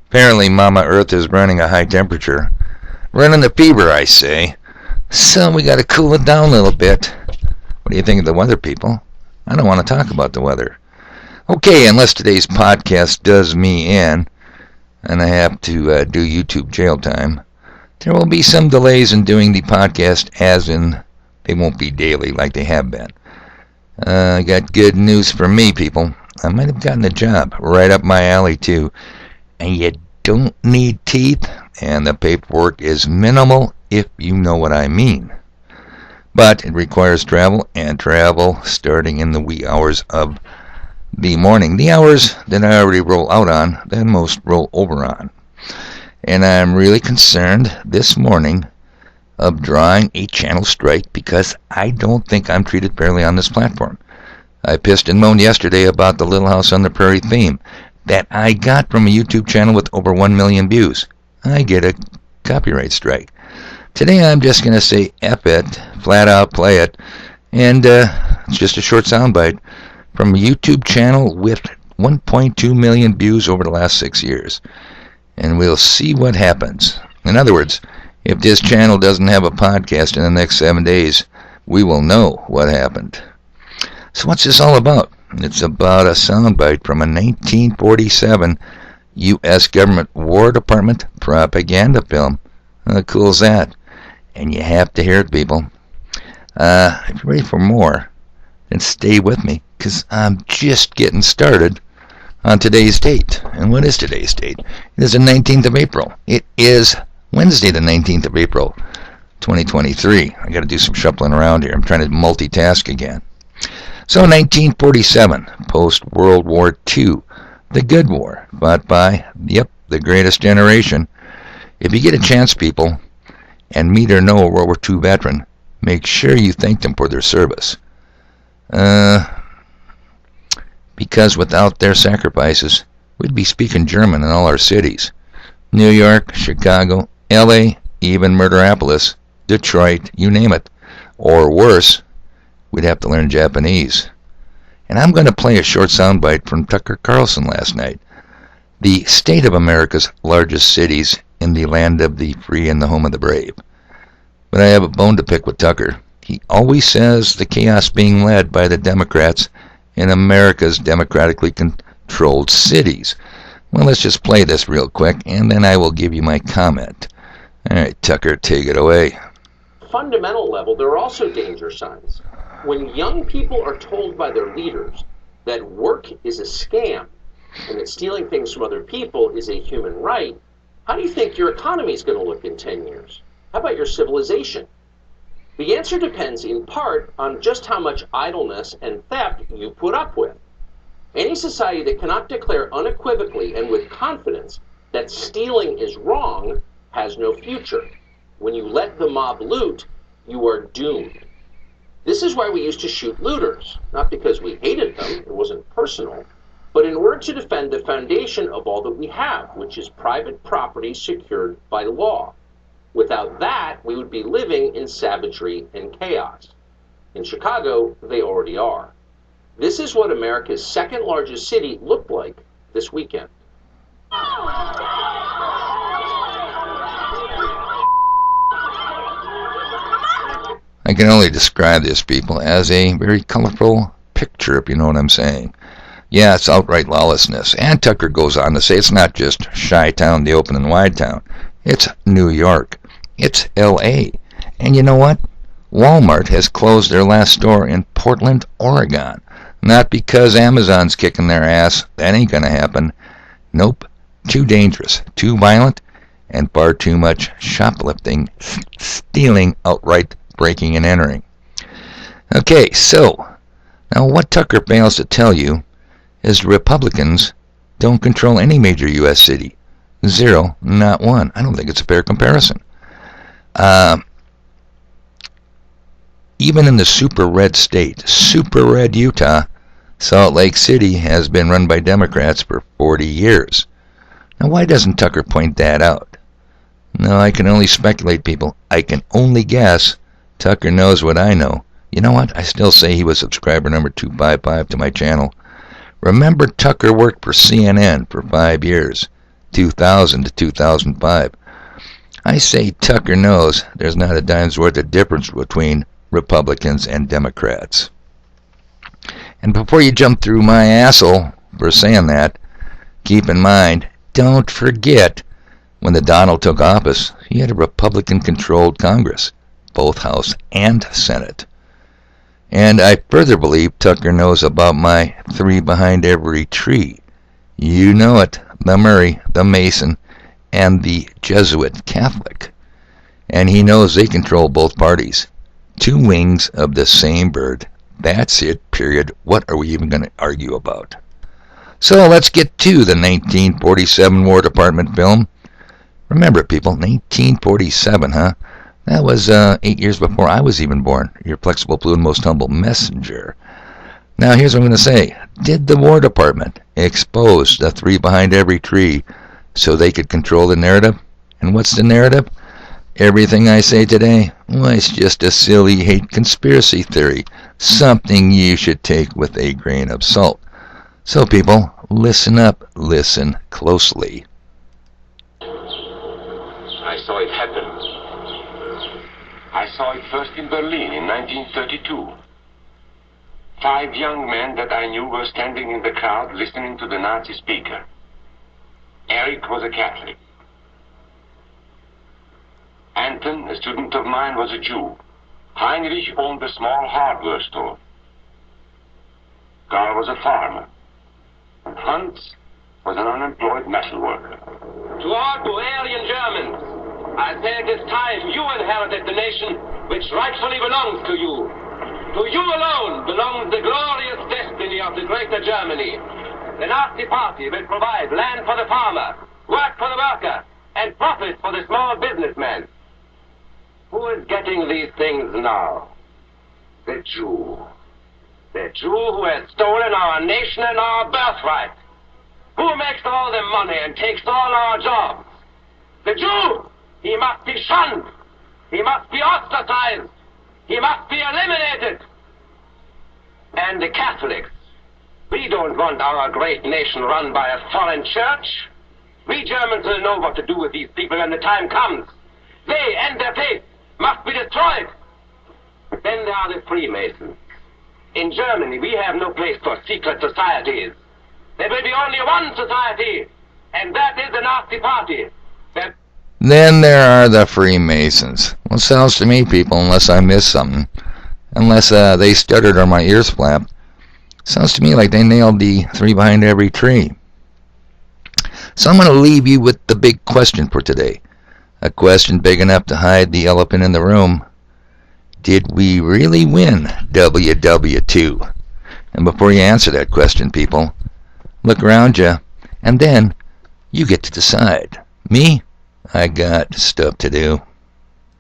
Apparently Mama Earth is running a high temperature. Running the fever, I say. So we gotta cool it down a little bit. What do you think of the weather, people? I don't want to talk about the weather. Okay, unless today's podcast does me in, and I have to do YouTube jail time, there will be some delays in doing the podcast, as in they won't be daily like they have been. I got good news for me, people. I might have gotten a job right up my alley, too. And you don't need teeth, and the paperwork is minimal, if you know what I mean. But it requires travel, and travel starting in the wee hours of the morning. The hours that I already roll out on, then most roll over on. And I'm really concerned this morning of drawing a channel strike because I don't think I'm treated fairly on this platform. I pissed and moaned yesterday about the Little House on the Prairie theme that I got from a YouTube channel with over 1 million views. I get a copyright strike. Today I'm just going to say F it, flat out play it, and it's just a short soundbite from a YouTube channel with 1.2 million views over the last 6 years. And we'll see what happens. In other words, if this channel doesn't have a podcast in the next 7 days, we will know what happened. So what's this all about? It's about a soundbite from a 1947 U.S. government War Department propaganda film. How cool is that? And you have to hear it, people. If you're ready for more, then stay with me, because I'm just getting started on today's date. And what is today's date? It is the 19th of April. It is Wednesday, the 19th of April, 2023. I got to do some shuffling around here. I'm trying to multitask again. So 1947, post-World War II, the good war, fought by, the greatest generation. If you get a chance, people, and meet or know a World War II veteran, make sure you thank them for their service. Because without their sacrifices, we'd be speaking German in all our cities. New York, Chicago, L.A., even Murderapolis, Detroit, you name it. Or worse, we'd have to learn Japanese. And I'm going to play a short soundbite from Tucker Carlson last night. The state of America's largest cities in the land of the free and the home of the brave. But I have a bone to pick with Tucker. He always says the chaos being led by the Democrats in America's democratically controlled cities. Well, let's just play this real quick, and then I will give you my comment. All right, Tucker, take it away. Fundamental level, there are also danger signs. When young people are told by their leaders that work is a scam and that stealing things from other people is a human right, how do you think your economy is going to look in 10 years? How about your civilization? The answer depends in part on just how much idleness and theft you put up with. Any society that cannot declare unequivocally and with confidence that stealing is wrong has no future. When you let the mob loot, you are doomed. This is why we used to shoot looters, not because we hated them, it wasn't personal, but in order to defend the foundation of all that we have, which is private property secured by law. Without that, we would be living in savagery and chaos. In Chicago, they already are. This is what America's second largest city looked like this weekend. I can only describe this, people, as a very colorful picture, if you know what I'm saying. Yeah, it's outright lawlessness. And Tucker goes on to say it's not just Chi-Town, the open and wide town. It's New York. It's L.A. And you know what? Walmart has closed their last store in Portland, Oregon. Not because Amazon's kicking their ass. That ain't going to happen. Nope. Too dangerous, too violent, and far too much shoplifting, stealing, outright breaking and entering. Okay, so, now what Tucker fails to tell you is the Republicans don't control any major U.S. city. Zero, not one. I don't think it's a fair comparison. Even in the super red state, super red Utah, Salt Lake City has been run by Democrats for 40 years. Now, why doesn't Tucker point that out? No, I can only speculate, people. I can only guess. Tucker knows what I know. You know what? I still say he was subscriber number 255 to my channel. Remember, Tucker worked for CNN for 5 years. 2000 to 2005. I say Tucker knows there's not a dime's worth of difference between Republicans and Democrats. And before you jump through my asshole for saying that, keep in mind, don't forget, when the Donald took office, he had a Republican-controlled Congress, both House and Senate. And I further believe Tucker knows about my three behind every tree. You know it, the Murray, the Mason, and the Jesuit Catholic. And he knows they control both parties. Two wings of the same bird. That's it, period. What are we even going to argue about? So let's get to the 1947 War Department film. Remember, people, 1947, huh? That was 8 years before I was even born. Your flexible, blue, and most humble messenger. Now, here's what I'm going to say. Did the War Department expose the three behind every tree so they could control the narrative? And what's the narrative? Everything I say today, well, it's just a silly hate conspiracy theory. Something you should take with a grain of salt. So, people, listen up. Listen closely. I saw it happen. I saw it first in Berlin in 1932. 5 young men that I knew were standing in the crowd listening to the Nazi speaker. Eric was a Catholic. Anton, a student of mine, was a Jew. Heinrich owned a small hardware store. Karl was a farmer. And Hans was an unemployed metal worker. To all Bavarian Germans, I say it is time you inherited the nation which rightfully belongs to you. To you alone belongs the glorious destiny of the Greater Germany. The Nazi Party will provide land for the farmer, work for the worker, and profit for the small businessman. Who is getting these things now? The Jew. The Jew who has stolen our nation and our birthright. Who makes all the money and takes all our jobs? The Jew! He must be shunned. He must be ostracized. He must be eliminated. And the Catholics. We don't want our great nation run by a foreign church. We Germans will know what to do with these people when the time comes. They and their faith must be destroyed. Then there are the Freemasons. In Germany, we have no place for secret societies. There will be only one society, and that is the Nazi Party. Then there are the Freemasons. Well, sounds to me, people, unless I missed something, unless they stuttered or my ears flapped, sounds to me like they nailed the three behind every tree. So I'm going to leave you with the big question for today. A question big enough to hide the elephant in the room. Did we really win WW2? And before you answer that question, people, look around you, and then you get to decide. Me? I got stuff to do.